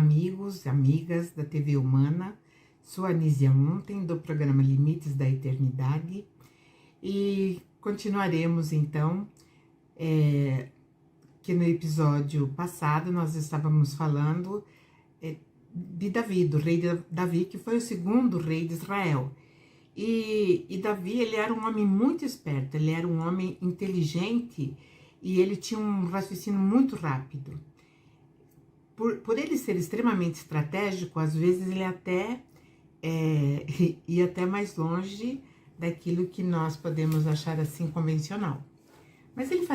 amigos, amigas da TV Humana. Sou a Nízia Ontem, do programa Limites da Eternidade. E continuaremos, então, que no episódio passado nós estávamos falando de Davi, do rei Davi, que foi o segundo rei de Israel. E Davi, ele era um homem muito esperto, ele era um homem inteligente e ele tinha um raciocínio muito rápido. Por ele ser extremamente estratégico, às vezes ele até ia até mais longe daquilo que nós podemos achar assim convencional. Mas ele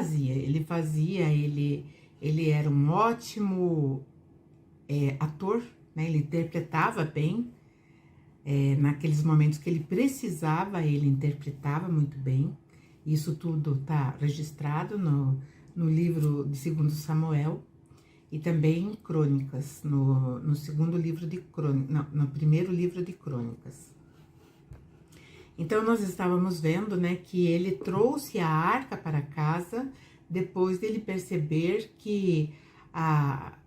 era um ótimo ator, né? Ele interpretava bem, naqueles momentos que ele precisava, ele interpretava muito bem. Isso tudo está registrado no livro de 2 Samuel e também em Crônicas, no segundo livro de Crônicas, no primeiro livro de Crônicas. Então, nós estávamos vendo, né, que ele trouxe a arca para casa depois dele perceber que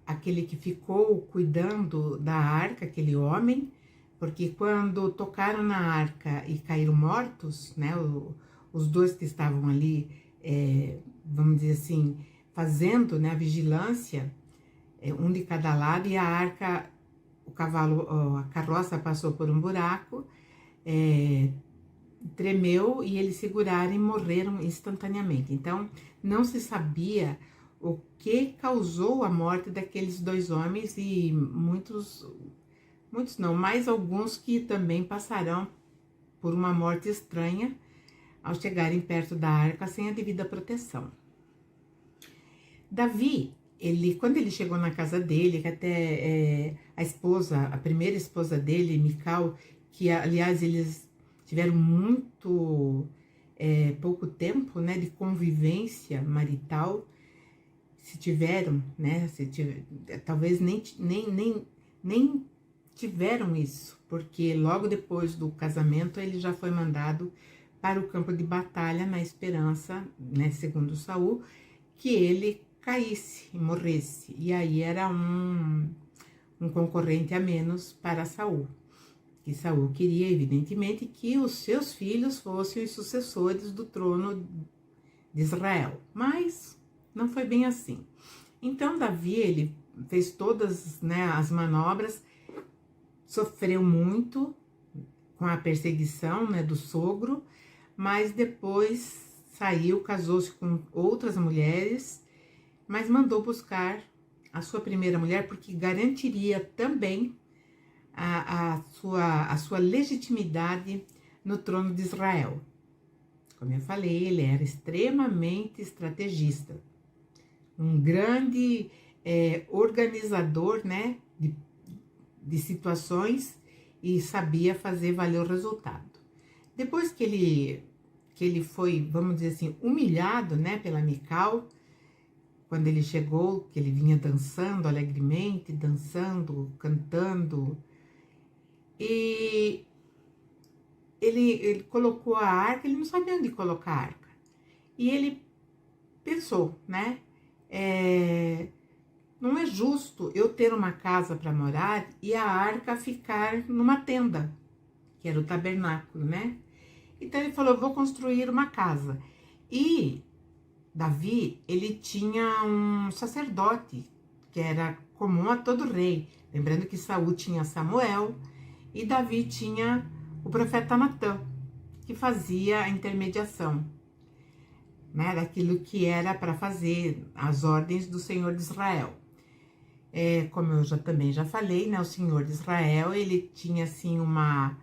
aquele que ficou cuidando da arca, aquele homem, porque quando tocaram na arca e caíram mortos, né, os dois que estavam ali, vamos dizer assim, fazendo, né, a vigilância, um de cada lado, e a arca, a carroça passou por um buraco, tremeu e eles seguraram e morreram instantaneamente. Então, não se sabia o que causou a morte daqueles dois homens e muitos não, mas alguns que também passarão por uma morte estranha ao chegarem perto da arca sem a devida proteção. Davi, quando ele chegou na casa dele, que até a primeira esposa dele, Mical, que aliás eles tiveram muito pouco tempo, né, de convivência marital, se tiveram, né, talvez nem tiveram isso, porque logo depois do casamento ele já foi mandado para o campo de batalha na esperança, né, segundo Saul, que ele caísse e morresse, e aí era um concorrente a menos para Saul. Que Saul queria, evidentemente, que os seus filhos fossem os sucessores do trono de Israel, mas não foi bem assim. Então Davi, ele fez todas, né, as manobras, sofreu muito com a perseguição, né, do sogro, mas depois saiu, casou-se com outras mulheres, mas mandou buscar a sua primeira mulher, porque garantiria também a sua legitimidade no trono de Israel. Como eu falei, ele era extremamente estrategista, um grande organizador, né, de situações, e sabia fazer valer o resultado. Depois que ele foi, vamos dizer assim, humilhado, né, pela Mical, quando ele chegou, que ele vinha dançando alegremente, dançando, cantando, e ele colocou a arca, ele não sabia onde colocar a arca. E ele pensou, né, não é justo eu ter uma casa para morar e a arca ficar numa tenda, que era o tabernáculo, né? Então ele falou, vou construir uma casa. E Davi, ele tinha um sacerdote, que era comum a todo rei. Lembrando que Saul tinha Samuel e Davi tinha o profeta Natã, que fazia a intermediação, né, daquilo que era para fazer as ordens do Senhor de Israel. Como eu também já falei, né, o Senhor de Israel, ele tinha assim uma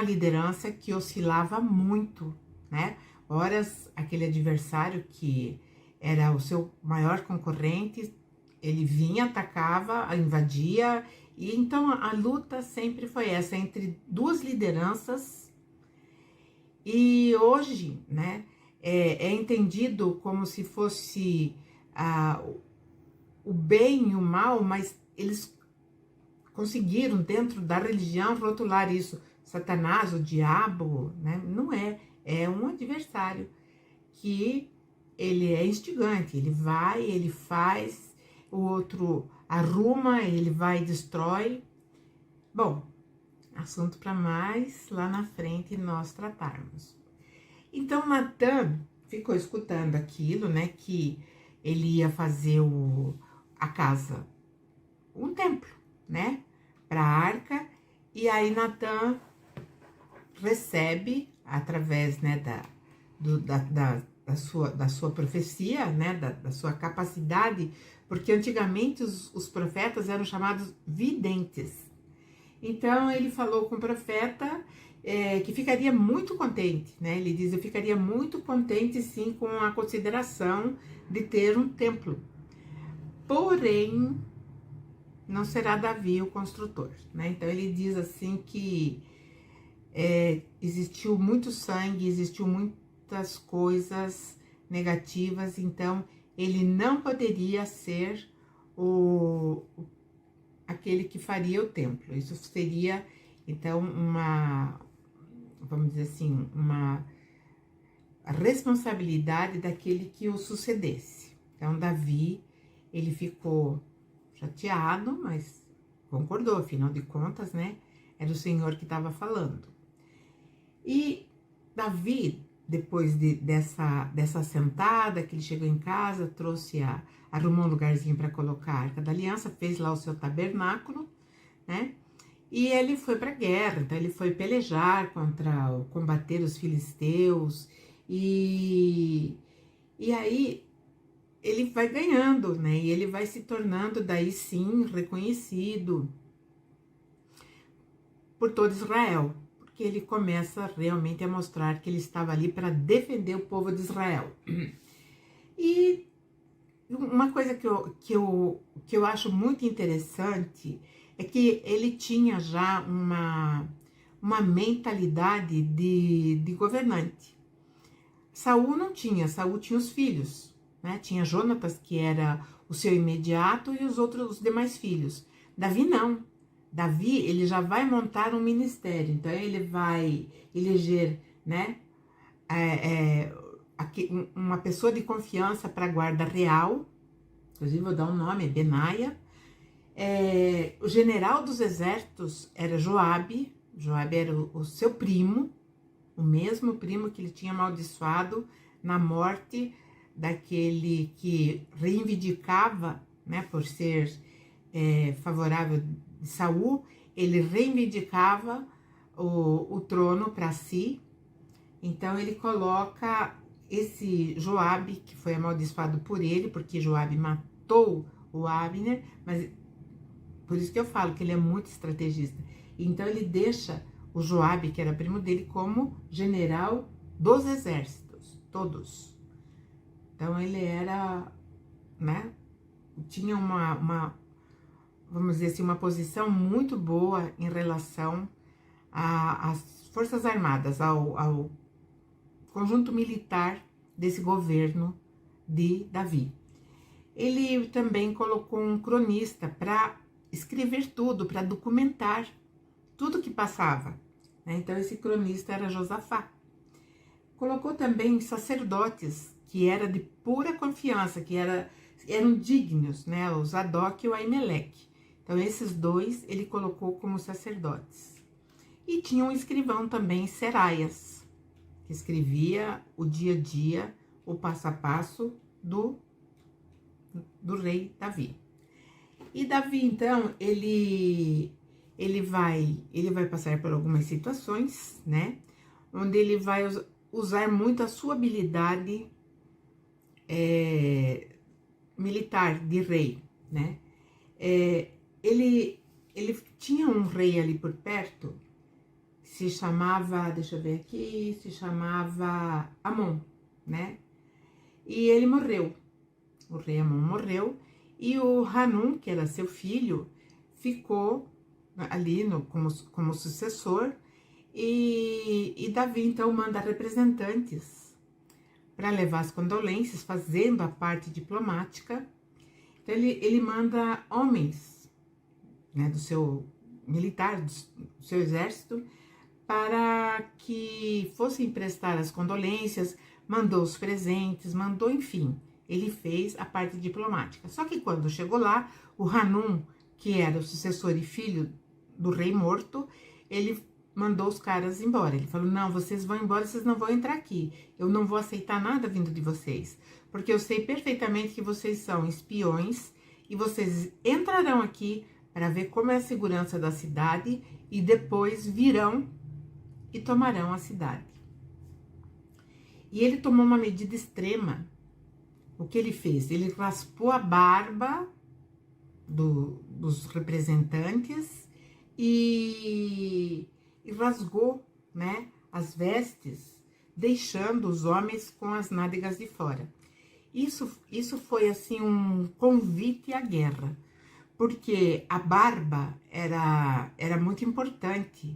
liderança que oscilava muito, né? Horas aquele adversário que era o seu maior concorrente, ele vinha, atacava, invadia, e então a luta sempre foi essa, entre duas lideranças. E hoje, né, é entendido como se fosse o bem e o mal, mas eles conseguiram, dentro da religião, rotular isso. Satanás, o diabo, né? Não é um adversário que ele é instigante, ele vai, ele faz, o outro arruma, ele vai e destrói. Bom, assunto para mais lá na frente nós tratarmos. Então, Natan ficou escutando aquilo, né, que ele ia fazer a casa, um templo, né, para a arca, e aí Natan recebe, através, né, da sua profecia, né, da sua capacidade, porque antigamente os profetas eram chamados videntes. Então, ele falou com o profeta que ficaria muito contente, né? Ele diz, eu ficaria muito contente, sim, com a consideração de ter um templo. Porém, não será Davi o construtor, né? Então, ele diz assim que existiu muito sangue, existiu muitas coisas negativas, então, ele não poderia ser aquele que faria o templo. Isso seria, então, vamos dizer assim, uma responsabilidade daquele que o sucedesse. Então, Davi, ele ficou chateado, mas concordou, afinal de contas, né? Era o Senhor que estava falando. E Davi, depois dessa sentada, que ele chegou em casa, arrumou um lugarzinho para colocar a Arca da Aliança, fez lá o seu tabernáculo, né? E ele foi para a guerra, então ele foi pelejar combater os filisteus, e aí ele vai ganhando, né? E ele vai se tornando daí sim reconhecido por todo Israel, porque ele começa realmente a mostrar que ele estava ali para defender o povo de Israel. E uma coisa que eu acho muito interessante é que ele tinha já uma mentalidade de governante. Saul não tinha, Saul tinha os filhos, né? Tinha Jonatas, que era o seu imediato, e os demais filhos. Davi não. Davi, ele já vai montar um ministério, então ele vai eleger, né, uma pessoa de confiança para a guarda real, inclusive vou dar um nome, é Benaia. O general dos exércitos era Joabe. Joabe era o seu primo, o mesmo primo que ele tinha amaldiçoado na morte daquele que reivindicava, né, por ser favorável de Saul, ele reivindicava o trono para si. Então ele coloca esse Joabe, que foi amaldiçoado por ele, porque Joabe matou o Abner, mas por isso que eu falo que ele é muito estrategista. Então ele deixa o Joabe, que era primo dele, como general dos exércitos, todos. Então ele era, né, tinha vamos dizer assim, uma posição muito boa em relação às Forças Armadas, ao conjunto militar desse governo de Davi. Ele também colocou um cronista para escrever tudo, para documentar tudo que passava, né? Então esse cronista era Josafá. Colocou também sacerdotes que era de pura confiança, que eram dignos, né? O Zadok e o Aimeleque. Então esses dois ele colocou como sacerdotes. E tinha um escrivão também, Seraias, que escrevia o dia a dia, o passo a passo do rei Davi. E Davi, então, ele vai passar por algumas situações, né, onde ele vai usar muito a sua habilidade militar de rei, né. Ele tinha um rei ali por perto, se chamava, deixa eu ver aqui, se chamava Amon, né, e ele morreu. O rei Amon morreu, e o Hanum, que era seu filho, ficou ali como sucessor, e Davi, então, manda representantes para levar as condolências, fazendo a parte diplomática. Então, ele manda homens, né, do seu militar, do seu exército, para que fossem prestar as condolências, mandou os presentes, mandou, enfim, ele fez a parte diplomática. Só que quando chegou lá, o Hanun, que era o sucessor e filho do rei morto, ele mandou os caras embora. Ele falou, não, vocês vão embora, vocês não vão entrar aqui. Eu não vou aceitar nada vindo de vocês, porque eu sei perfeitamente que vocês são espiões e vocês entrarão aqui para ver como é a segurança da cidade e depois virão e tomarão a cidade. E ele tomou uma medida extrema. O que ele fez? Ele raspou a barba dos representantes e rasgou, né, as vestes, deixando os homens com as nádegas de fora. Isso foi assim um convite à guerra, porque a barba era muito importante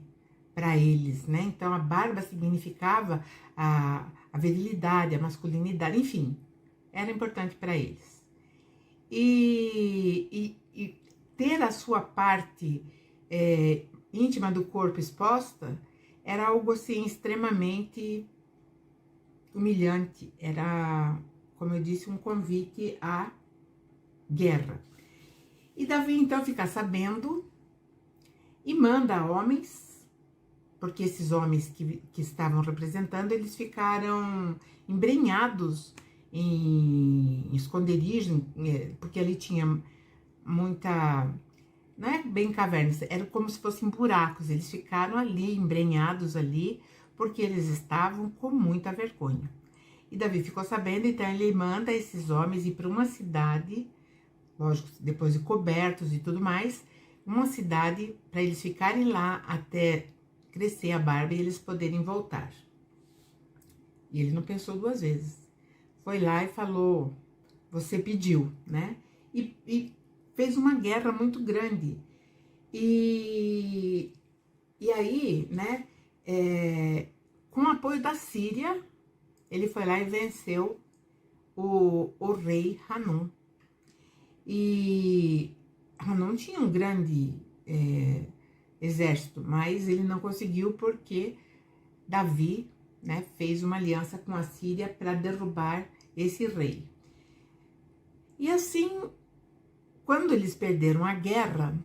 para eles, né? Então a barba significava a virilidade, a masculinidade, enfim, era importante para eles. E ter a sua parte íntima do corpo exposta era algo assim extremamente humilhante, era, como eu disse, um convite à guerra. E Davi então fica sabendo e manda homens, porque esses homens que estavam representando, eles ficaram embrenhados em esconderijo, porque ali tinha muita, não é bem cavernas, era como se fossem buracos, eles ficaram ali, embrenhados ali, porque eles estavam com muita vergonha. E Davi ficou sabendo, então ele manda esses homens ir para uma cidade, lógico, depois de cobertos e tudo mais, uma cidade para eles ficarem lá até crescer a barba e eles poderem voltar. E ele não pensou duas vezes. Foi lá e falou, você pediu, né? E fez uma guerra muito grande. E aí, né, com o apoio da Síria, ele foi lá e venceu o rei Hanun. E Hanun tinha um grande exército, mas ele não conseguiu porque Davi, né, fez uma aliança com a Síria para derrubar esse rei. E assim, quando eles perderam a guerra,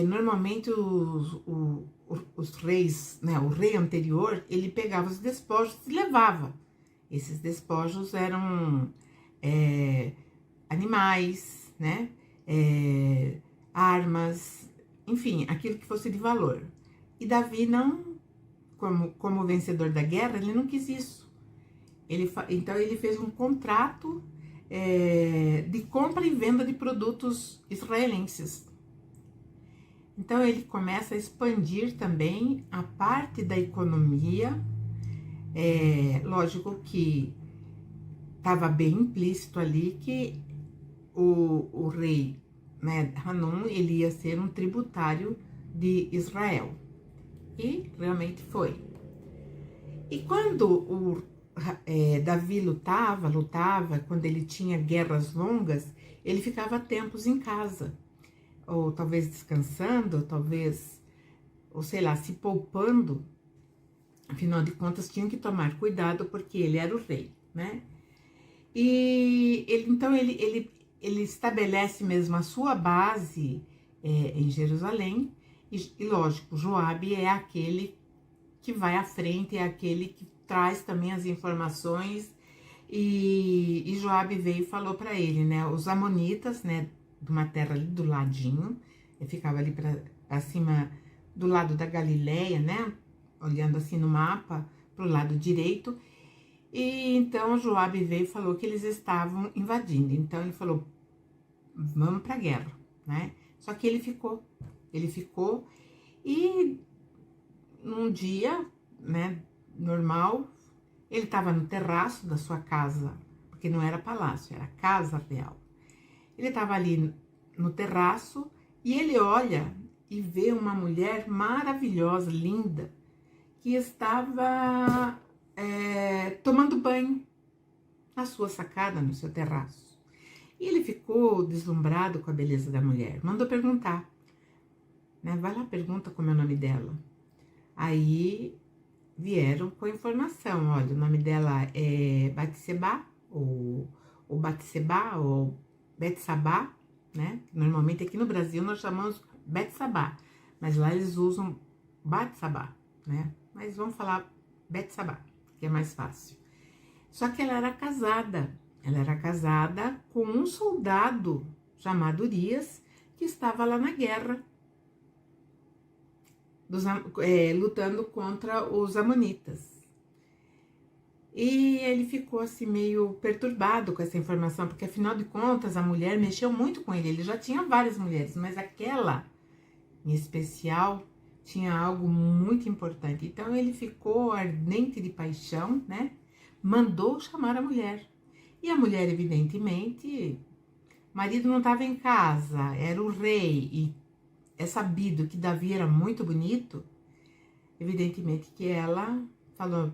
normalmente os reis, né, o rei anterior, ele pegava os despojos e levava. Esses despojos eram animais, né, armas, enfim, aquilo que fosse de valor. E Davi não, como vencedor da guerra, ele não quis isso. Então ele fez um contrato de compra e venda de produtos israelenses. Então ele começa a expandir também a parte da economia. Lógico que estava bem implícito ali que o rei, né, Hanun, ele ia ser um tributário de Israel. E realmente foi. E quando Davi lutava, quando ele tinha guerras longas, ele ficava tempos em casa, ou talvez descansando, ou sei lá, se poupando. Afinal de contas, tinham que tomar cuidado porque ele era o rei, né? E então ele estabelece mesmo a sua base em Jerusalém. E lógico, Joabe é aquele que vai à frente, é aquele que traz também as informações. E Joabe veio e falou para ele, né? Os amonitas, né? De uma terra ali do ladinho, ficava ali para cima, do lado da Galileia, né? Olhando assim no mapa, pro lado direito. E então Joabe veio e falou que eles estavam invadindo. Então ele falou, vamos para a guerra, né? Só que ele ficou e num dia, né, normal, ele estava no terraço da sua casa, porque não era palácio, era casa real. Ele estava ali no terraço e ele olha e vê uma mulher maravilhosa, linda, que estava tomando banho na sua sacada, no seu terraço. E ele ficou deslumbrado com a beleza da mulher. Mandou perguntar, né? Vai lá, pergunta como é o nome dela. Aí vieram com a informação, olha, o nome dela é Batseba, o Batseba, ou Betsabá, né? Normalmente aqui no Brasil nós chamamos Betsabá, mas lá eles usam Batsabá, né? Mas vamos falar Betsabá, que é mais fácil. Só que ela era casada com um soldado chamado Urias, que estava lá na guerra, lutando contra os amonitas. E ele ficou assim meio perturbado com essa informação, porque afinal de contas a mulher mexeu muito com ele. Ele já tinha várias mulheres, mas aquela em especial tinha algo muito importante. Então ele ficou ardente de paixão, né? Mandou chamar a mulher. E a mulher, evidentemente, o marido não estava em casa, era o rei, e é sabido que Davi era muito bonito. Evidentemente que ela falou: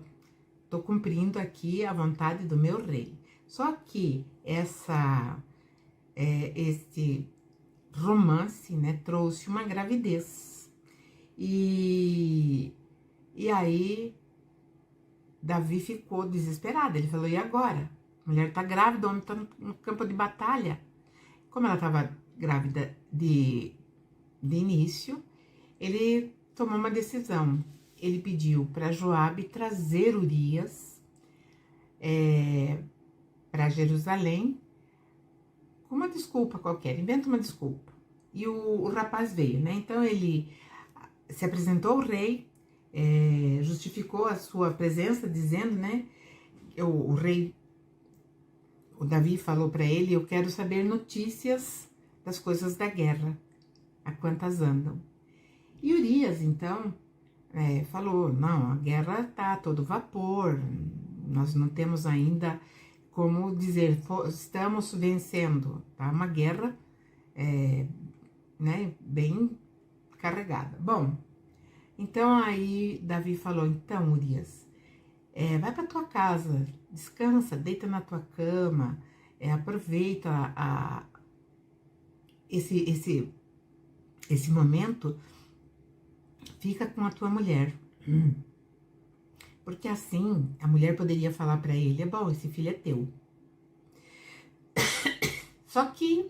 tô cumprindo aqui a vontade do meu rei. Só que este romance, né, trouxe uma gravidez. E aí Davi ficou desesperado. Ele falou: e agora? A mulher tá grávida, o homem tá no campo de batalha. Como ela estava grávida de início, ele tomou uma decisão. Ele pediu para Joabe trazer Urias para Jerusalém com uma desculpa qualquer, inventa uma desculpa. E o rapaz veio, né? Então ele se apresentou ao rei, justificou a sua presença, dizendo, né? O rei, o Davi falou para ele: eu quero saber notícias das coisas da guerra, a quantas andam. E Urias, então, falou: não, a guerra tá a todo vapor, nós não temos ainda como dizer, estamos vencendo, tá? Uma guerra, né, bem carregada. Bom, então aí Davi falou: então, Urias, vai para tua casa, descansa, deita na tua cama, aproveita esse momento, fica com a tua mulher. Porque assim a mulher poderia falar para ele: bom, esse filho é teu. Só que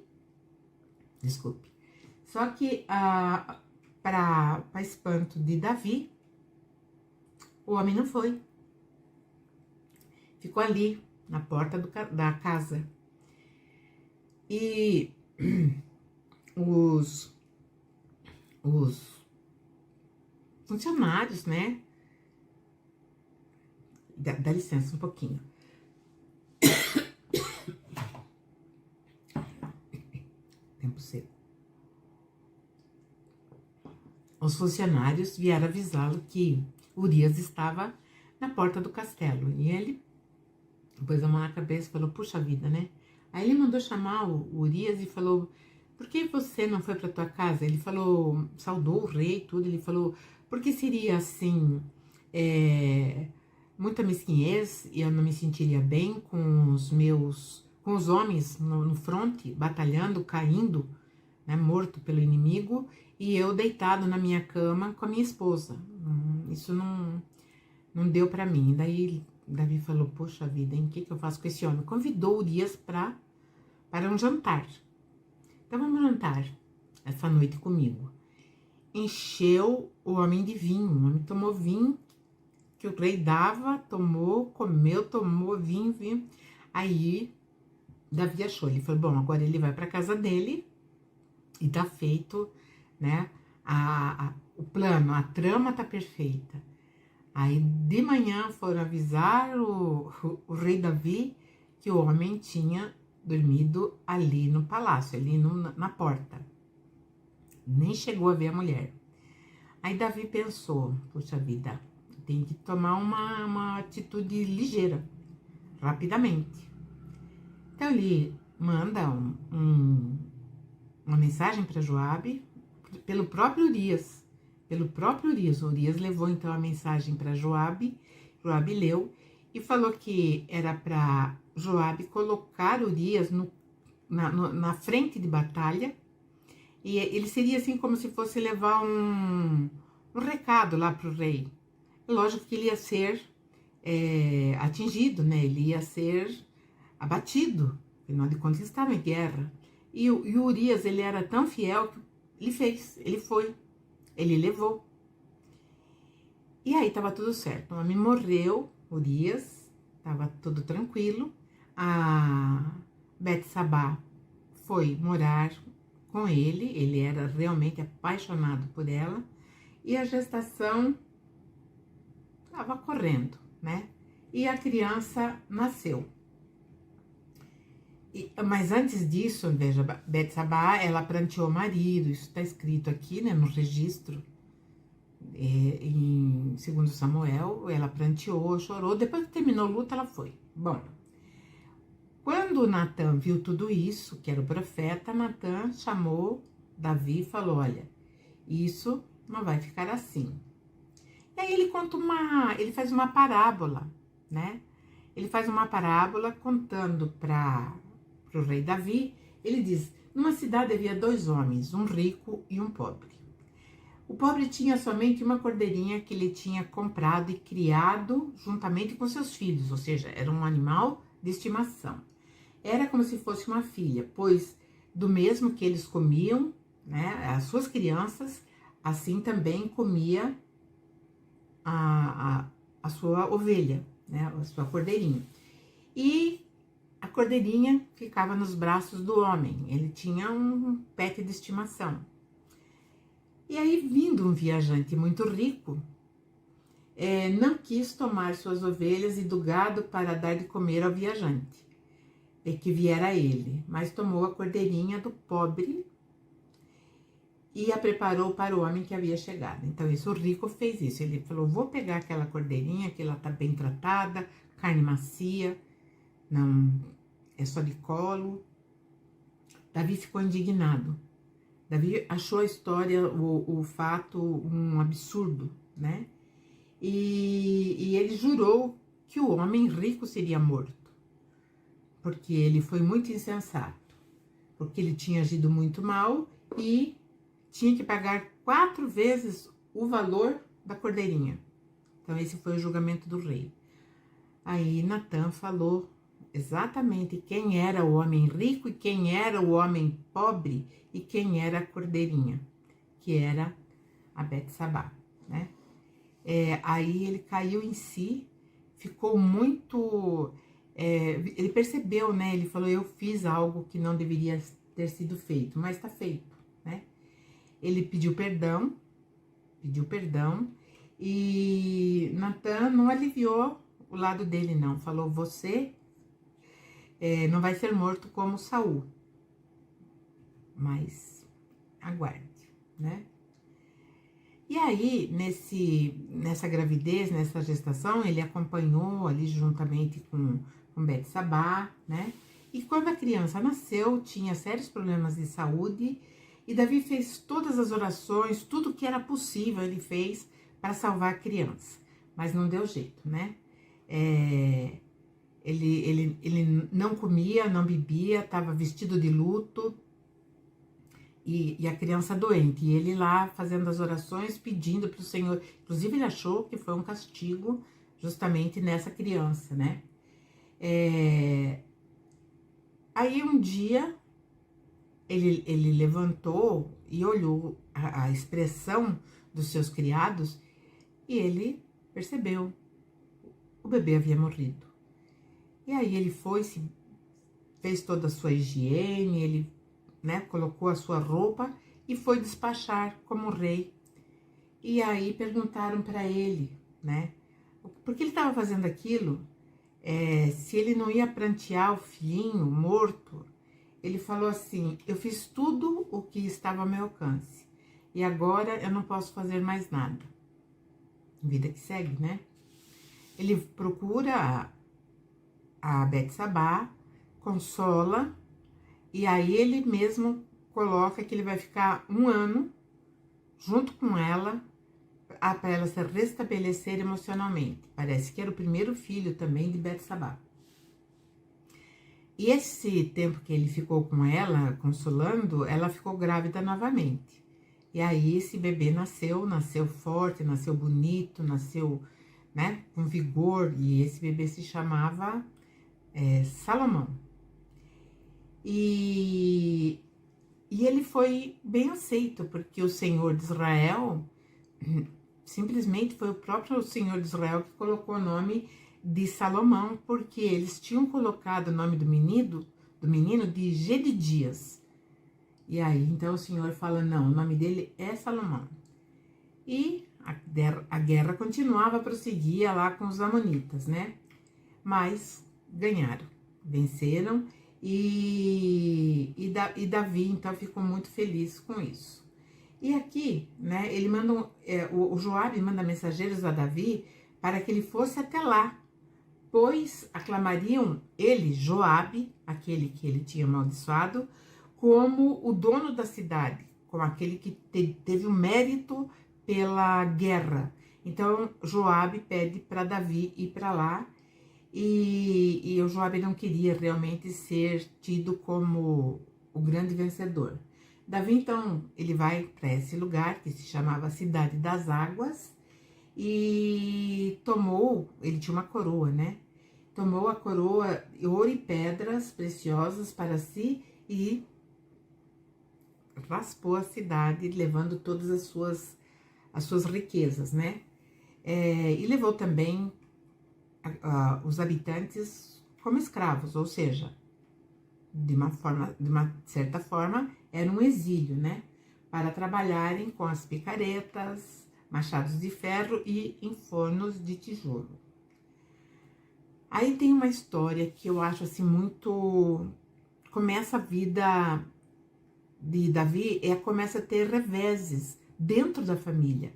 para espanto de Davi, o homem não foi. Ficou ali na porta da casa. E os funcionários, né? Dá licença um pouquinho. Tempo seco. Os funcionários vieram avisá-lo que Urias estava na porta do castelo. E ele pôs a mão na cabeça e falou: puxa vida, né? Aí ele mandou chamar o Urias e falou: por que você não foi para tua casa? Ele falou, saudou o rei e tudo. Ele falou: porque seria assim, muita mesquinhez, e eu não me sentiria bem com os homens no fronte, batalhando, caindo, né, morto pelo inimigo, e eu deitado na minha cama com a minha esposa. Isso não deu para mim. Daí Davi falou: poxa vida, o que eu faço com esse homem? Convidou Urias para um jantar. Então vamos jantar essa noite comigo. Encheu o homem de vinho. O homem tomou vinho que o rei dava, tomou, comeu, tomou vinho. Aí Davi achou, ele falou: bom, agora ele vai para casa dele e tá feito, né? O plano, a trama tá perfeita. Aí de manhã foram avisar o rei Davi que o homem tinha dormido ali no palácio, ali na porta. Nem chegou a ver a mulher. Aí Davi pensou: puxa vida, tem que tomar uma atitude ligeira, rapidamente. Então ele manda uma mensagem para Joabe, pelo próprio Urias. O Urias levou então a mensagem para Joabe. Joabe leu e falou que era para Joabe colocar Urias na frente de batalha. E ele seria assim como se fosse levar um recado lá para o rei. Lógico que ele ia ser atingido, né? Ele ia ser abatido, afinal de contas ele estava em guerra. E o Urias, ele era tão fiel que ele foi, ele levou. E aí estava tudo certo, o homem morreu, Urias, estava tudo tranquilo. A Betsabá foi morar com ele era realmente apaixonado por ela, e a gestação estava correndo, né? E a criança nasceu. Mas antes disso, veja, Betsabá, ela pranteou o marido, isso está escrito aqui, né, no registro, em 2 Samuel, ela pranteou, chorou, depois que terminou o luto, ela foi. Bom, quando Natan viu tudo isso, que era o profeta, Natan chamou Davi e falou, olha, isso não vai ficar assim. E aí ele faz uma parábola, né? Ele faz uma parábola contando para o rei Davi. Ele diz, numa cidade havia 2 homens, um rico e um pobre. O pobre tinha somente uma cordeirinha que ele tinha comprado e criado juntamente com seus filhos, ou seja, era um animal de estimação. Era como se fosse uma filha, pois do mesmo que eles comiam, né, as suas crianças, assim também comia a sua ovelha, né, a sua cordeirinha. E a cordeirinha ficava nos braços do homem, ele tinha um pet de estimação. E aí, vindo um viajante muito rico, não quis tomar suas ovelhas e do gado para dar de comer ao viajante, que viera a ele, mas tomou a cordeirinha do pobre e a preparou para o homem que havia chegado. Então, o rico fez isso. Ele falou, vou pegar aquela cordeirinha, que ela está bem tratada, carne macia, não é só de colo. Davi ficou indignado. Davi achou a história, o fato, um absurdo, né? E ele jurou que o homem rico seria morto, porque ele foi muito insensato, porque ele tinha agido muito mal e tinha que pagar 4 vezes o valor da cordeirinha. Então, esse foi o julgamento do rei. Aí, Natan falou exatamente quem era o homem rico e quem era o homem pobre e quem era a cordeirinha, que era a Betsabá, né? Aí ele caiu em si, ficou muito... ele percebeu, né? Ele falou, eu fiz algo que não deveria ter sido feito, mas está feito, né? Ele pediu perdão, e Natan não aliviou o lado dele, não. Falou, você não vai ser morto como Saul, mas aguarde, né? E aí, nessa gravidez, nessa gestação, ele acompanhou ali juntamente com Betsabá, né? E quando a criança nasceu, tinha sérios problemas de saúde, e Davi fez todas as orações, tudo que era possível ele fez para salvar a criança, mas não deu jeito, né? Ele não comia, não bebia, estava vestido de luto, e a criança doente, e ele lá fazendo as orações, pedindo para o Senhor. Inclusive ele achou que foi um castigo justamente nessa criança, né? Aí um dia ele levantou e olhou a expressão dos seus criados e ele percebeu, o bebê havia morrido. E aí ele fez toda a sua higiene, ele, né, colocou a sua roupa e foi despachar como rei. E aí perguntaram para ele, né, por que ele estava fazendo aquilo, se ele não ia prantear o filhinho morto. Ele falou assim, eu fiz tudo o que estava ao meu alcance e agora eu não posso fazer mais nada. Vida que segue, né? Ele procura a Betsabá, consola, e aí ele mesmo coloca que ele vai ficar 1 ano junto com ela, para ela se restabelecer emocionalmente. Parece que era o primeiro filho também de Betsabá. E esse tempo que ele ficou com ela, consolando, ela ficou grávida novamente. E aí esse bebê nasceu forte, nasceu bonito, nasceu, né, com vigor, e esse bebê se chamava Salomão. E ele foi bem aceito, porque o Senhor de Israel, simplesmente foi o próprio Senhor de Israel que colocou o nome de Salomão, porque eles tinham colocado o nome do menino de Gedidias. E aí, então o Senhor fala, não, o nome dele é Salomão. E a guerra continuava, prosseguia lá com os amonitas, né? Mas ganharam, venceram, e Davi, então, ficou muito feliz com isso. E aqui, né, ele manda, o Joabe manda mensageiros a Davi para que ele fosse até lá, pois aclamariam ele, Joabe, aquele que ele tinha amaldiçoado, como o dono da cidade, como aquele que teve o mérito pela guerra. Então, Joabe pede para Davi ir para lá, e o Joabe não queria realmente ser tido como o grande vencedor. Davi, então, ele vai para esse lugar que se chamava Cidade das Águas, e ele tinha uma coroa, né? Tomou a coroa, ouro e pedras preciosas para si, e raspou a cidade, levando todas as suas riquezas, né? E levou também os habitantes como escravos, ou seja, de uma certa forma, era um exílio, né? Para trabalharem com as picaretas, machados de ferro e em fornos de tijolo. Aí tem uma história que eu acho assim muito... Começa a vida de Davi, começa a ter reveses dentro da família.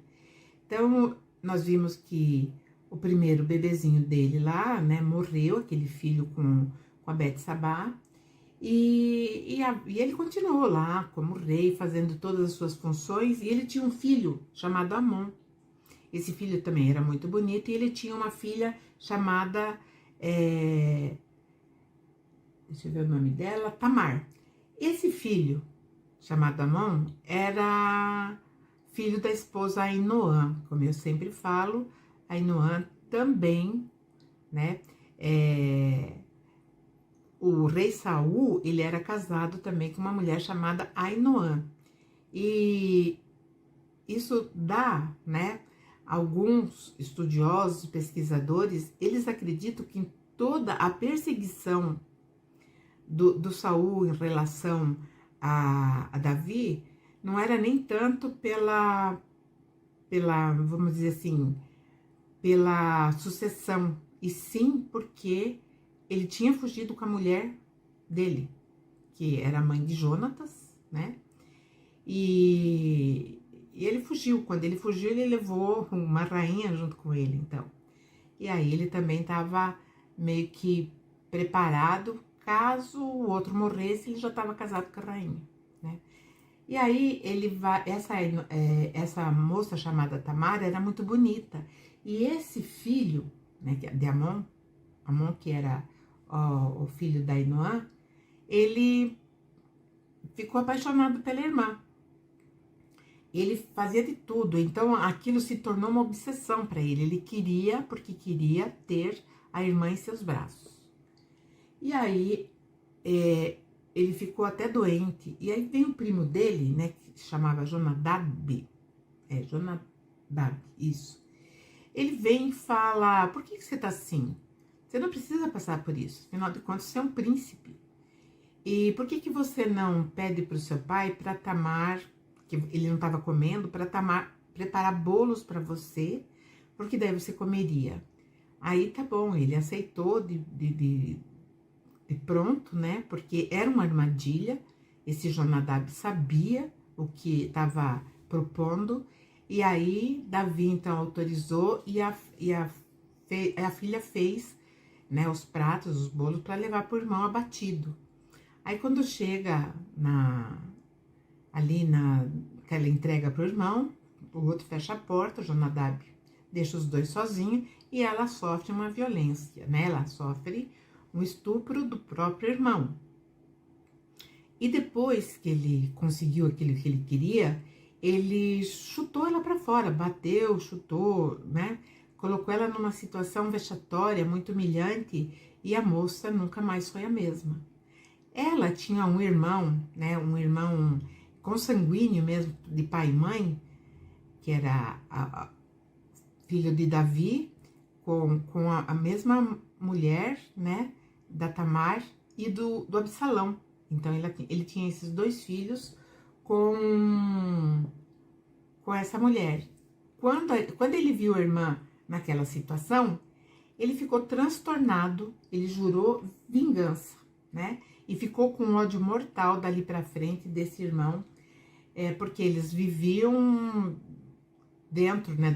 Então, nós vimos que o primeiro bebezinho dele lá, né, morreu, aquele filho com a Betsabá, e ele continuou lá como rei, fazendo todas as suas funções, e ele tinha um filho chamado Amon. Esse filho também era muito bonito, e ele tinha uma filha chamada, deixa eu ver o nome dela, Tamar. Esse filho, chamado Amon, era filho da esposa Ainoã, como eu sempre falo. Ainoã também, né, o rei Saul, ele era casado também com uma mulher chamada Ainoã. E isso dá, né, alguns estudiosos, pesquisadores, eles acreditam que em toda a perseguição do Saul em relação a Davi, não era nem tanto pela, vamos dizer assim, pela sucessão, e sim porque ele tinha fugido com a mulher dele, que era a mãe de Jonatas, né? E ele fugiu. Quando ele fugiu, ele levou uma rainha junto com ele, então. E aí ele também estava meio que preparado, caso o outro morresse, ele já estava casado com a rainha, né? E aí ele vai, essa moça chamada Tamar era muito bonita. E esse filho, né, de Amon que era o filho da Ainoã, ele ficou apaixonado pela irmã. Ele fazia de tudo, então aquilo se tornou uma obsessão para ele. Ele queria, porque queria ter a irmã em seus braços. E aí ele ficou até doente. E aí vem o primo dele, né, que se chamava Jonadab. Jonadab, isso. Ele vem e fala, por que você tá assim? Você não precisa passar por isso. Afinal de contas, você é um príncipe. E por que você não pede para o seu pai, para Tamar, que ele não estava comendo, para Tamar preparar bolos para você, porque daí você comeria. Aí tá bom, ele aceitou de pronto, né? Porque era uma armadilha. Esse Jonadab sabia o que estava propondo. E aí Davi então autorizou, e a filha fez, né, os pratos, os bolos, para levar para o irmão abatido. Aí quando chega que ela entrega para o irmão, o outro fecha a porta, o Jonadab deixa os dois sozinhos, e ela sofre uma violência, né? Ela sofre um estupro do próprio irmão. E depois que ele conseguiu aquilo que ele queria, ele chutou ela para fora, bateu, chutou, né? Colocou ela numa situação vexatória, muito humilhante, e a moça nunca mais foi a mesma. Ela tinha um irmão, né, um irmão consanguíneo mesmo, de pai e mãe, que era filho de Davi, com a mesma mulher, né, da Tamar e do Absalão. Então ele tinha esses 2 filhos com essa mulher. Quando ele viu a irmã naquela situação, ele ficou transtornado, ele jurou vingança, né? E ficou com ódio mortal dali para frente desse irmão, porque eles viviam dentro, né,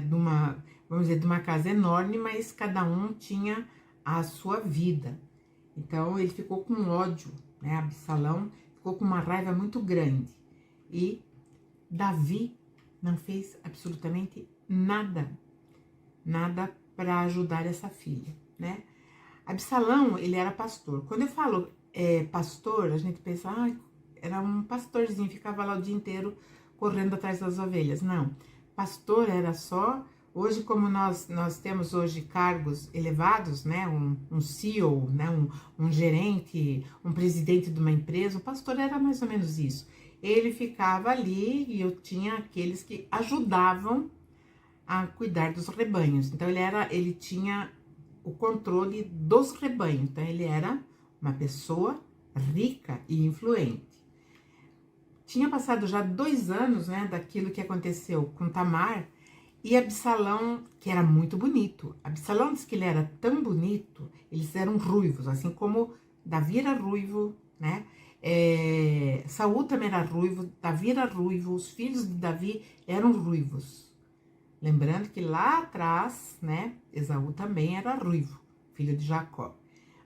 vamos dizer, de uma casa enorme, mas cada um tinha a sua vida. Então ele ficou com ódio, né? Absalão ficou com uma raiva muito grande. E Davi não fez absolutamente nada para ajudar essa filha, né? Absalão, ele era pastor. Quando eu falo pastor, a gente pensa, era um pastorzinho, ficava lá o dia inteiro correndo atrás das ovelhas. Não, pastor era só... Hoje, como nós temos hoje cargos elevados, né, um CEO, né, um gerente, um presidente de uma empresa, o pastor era mais ou menos isso. Ele ficava ali e eu tinha aqueles que ajudavam a cuidar dos rebanhos. Então, ele tinha o controle dos rebanhos. Então, ele era uma pessoa rica e influente. Tinha passado já 2 anos, né, daquilo que aconteceu com Tamar, e Absalão, que era muito bonito. Absalão disse que ele era tão bonito, eles eram ruivos, assim como Davi era ruivo, né? Saul também era ruivo, Davi era ruivo, os filhos de Davi eram ruivos. Lembrando que lá atrás, né, Esaú também era ruivo, filho de Jacó.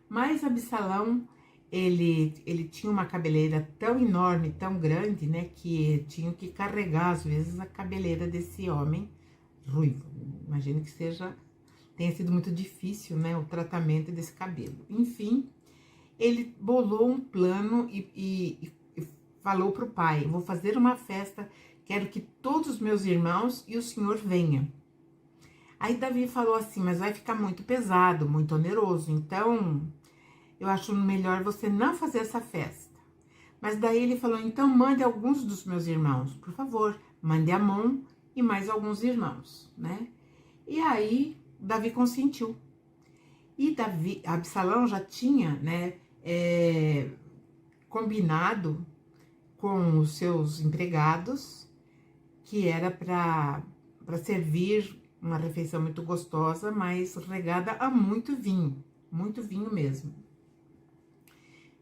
Mas Absalão, ele tinha uma cabeleira tão enorme, tão grande, né, que tinham que carregar, às vezes, a cabeleira desse homem ruivo. Imagino que tenha sido muito difícil, né, o tratamento desse cabelo. Enfim, ele bolou um plano e falou para o pai: vou fazer uma festa, quero que todos os meus irmãos e o senhor venham. Aí Davi falou assim: mas vai ficar muito pesado, muito oneroso, então eu acho melhor você não fazer essa festa. Mas daí ele falou: então mande alguns dos meus irmãos, por favor, mande Amon e mais alguns irmãos, né? E aí Davi consentiu. E Absalão já tinha, né, combinado com os seus empregados que era para servir uma refeição muito gostosa, mas regada a muito vinho mesmo.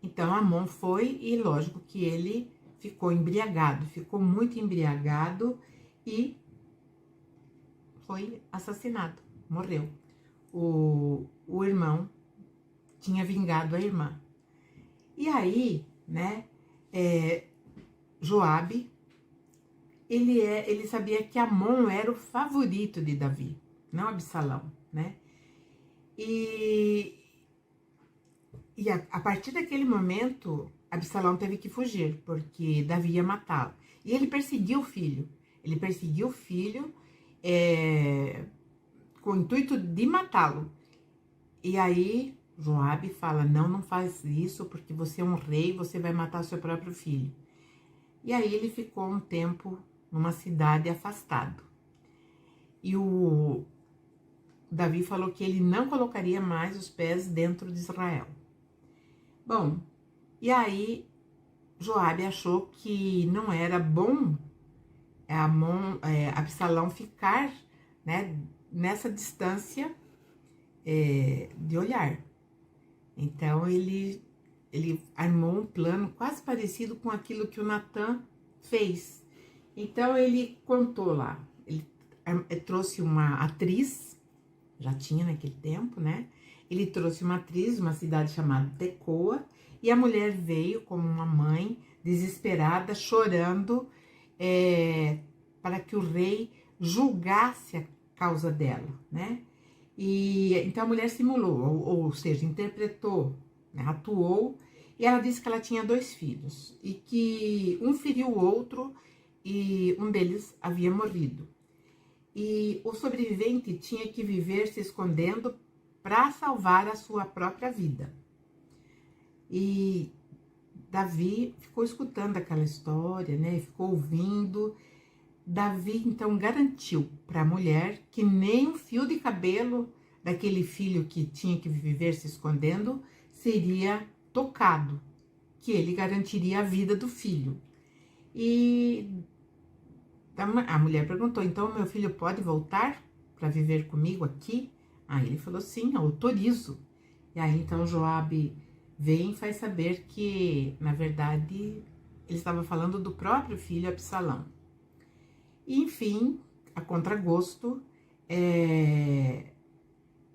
Então Amon foi e lógico que ele ficou embriagado, ficou muito embriagado e foi assassinado, morreu. O irmão tinha vingado a irmã. E aí, né, Joabe, ele sabia que Amon era o favorito de Davi, não Absalão, né? E a partir daquele momento, Absalão teve que fugir, porque Davi ia matá-lo. E ele perseguiu o filho. Ele perseguiu o filho com o intuito de matá-lo. E aí Joabe fala: não faz isso, porque você é um rei, você vai matar seu próprio filho. E aí ele ficou um tempo numa cidade afastado. E o Davi falou que ele não colocaria mais os pés dentro de Israel. Bom, e aí Joabe achou que não era bom Absalão ficar, né, nessa distância de olhar. Então ele armou um plano quase parecido com aquilo que o Natan fez. Então ele contou lá, ele trouxe uma atriz, já tinha naquele tempo, né? Ele trouxe uma atriz, uma cidade chamada Tecoa, e a mulher veio como uma mãe, desesperada, chorando, para que o rei julgasse a causa dela, né? E então a mulher simulou, ou seja, interpretou, né, atuou, e ela disse que ela tinha 2 filhos, e que um feriu o outro, e um deles havia morrido. E o sobrevivente tinha que viver se escondendo para salvar a sua própria vida. E Davi ficou escutando aquela história, né? Ficou ouvindo. Davi então garantiu para a mulher que nem um fio de cabelo daquele filho que tinha que viver se escondendo seria tocado, que ele garantiria a vida do filho. E a mulher perguntou: então meu filho pode voltar para viver comigo aqui? Aí ele falou: sim, autorizo. E aí então Joabe vem e faz saber que, na verdade, ele estava falando do próprio filho Absalão. E, enfim, a contragosto,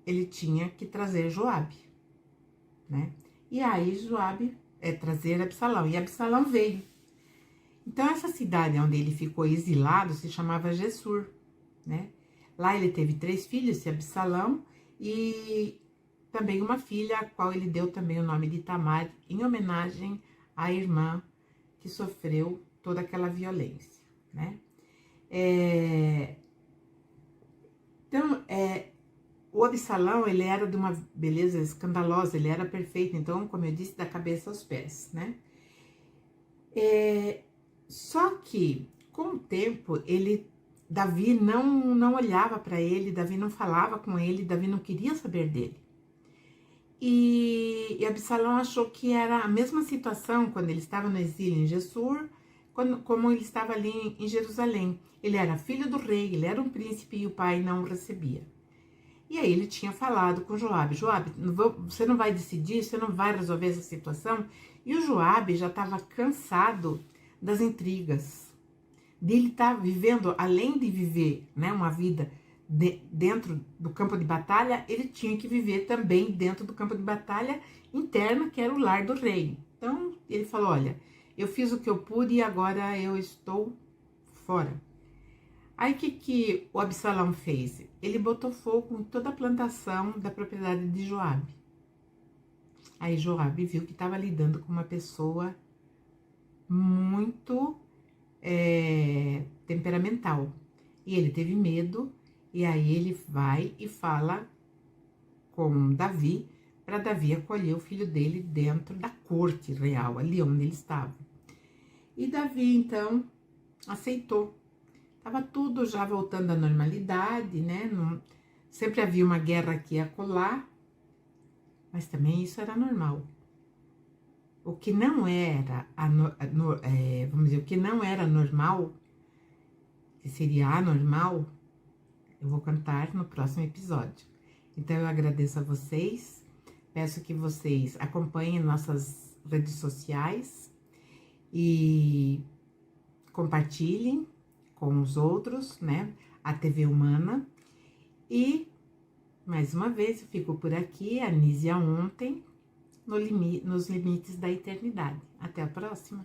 ele tinha que trazer Joabe, né? E aí Joabe trazer Absalão, e Absalão veio. Então essa cidade onde ele ficou exilado se chamava Gessur, né? Lá ele teve 3 filhos, esse Absalão, e também uma filha, a qual ele deu também o nome de Tamar, em homenagem à irmã que sofreu toda aquela violência, né? Então, o Absalão, ele era de uma beleza escandalosa, ele era perfeito, então, como eu disse, da cabeça aos pés, né? Só que, com o tempo, Davi não olhava para ele, Davi não falava com ele, Davi não queria saber dele. E Absalão achou que era a mesma situação quando ele estava no exílio em Gessur, como ele estava ali em Jerusalém. Ele era filho do rei, ele era um príncipe e o pai não o recebia. E aí ele tinha falado com Joabe: Joabe, você não vai decidir, você não vai resolver essa situação? E o Joabe já estava cansado das intrigas, dele estar vivendo, além de viver, né, uma vida dentro do campo de batalha, ele tinha que viver também dentro do campo de batalha interno, que era o lar do rei. Então ele falou: olha, eu fiz o que eu pude e agora eu estou fora. Aí o que o Absalão fez? Ele botou fogo em toda a plantação da propriedade de Joabe. Aí Joabe viu que estava lidando com uma pessoa muito temperamental. E ele teve medo, e aí ele vai e fala com Davi, para Davi acolher o filho dele dentro da corte real, ali onde ele estava. E Davi, então, aceitou. Estava tudo já voltando à normalidade, né? Sempre havia uma guerra aqui e acolá, mas também isso era normal. O que não era, vamos dizer, o que não era normal, que seria anormal, eu vou contar no próximo episódio. Então eu agradeço a vocês, peço que vocês acompanhem nossas redes sociais e compartilhem com os outros, né? A TV Humana. E, mais uma vez, eu fico por aqui, Anísia Ontem, nos limites da eternidade. Até a próxima!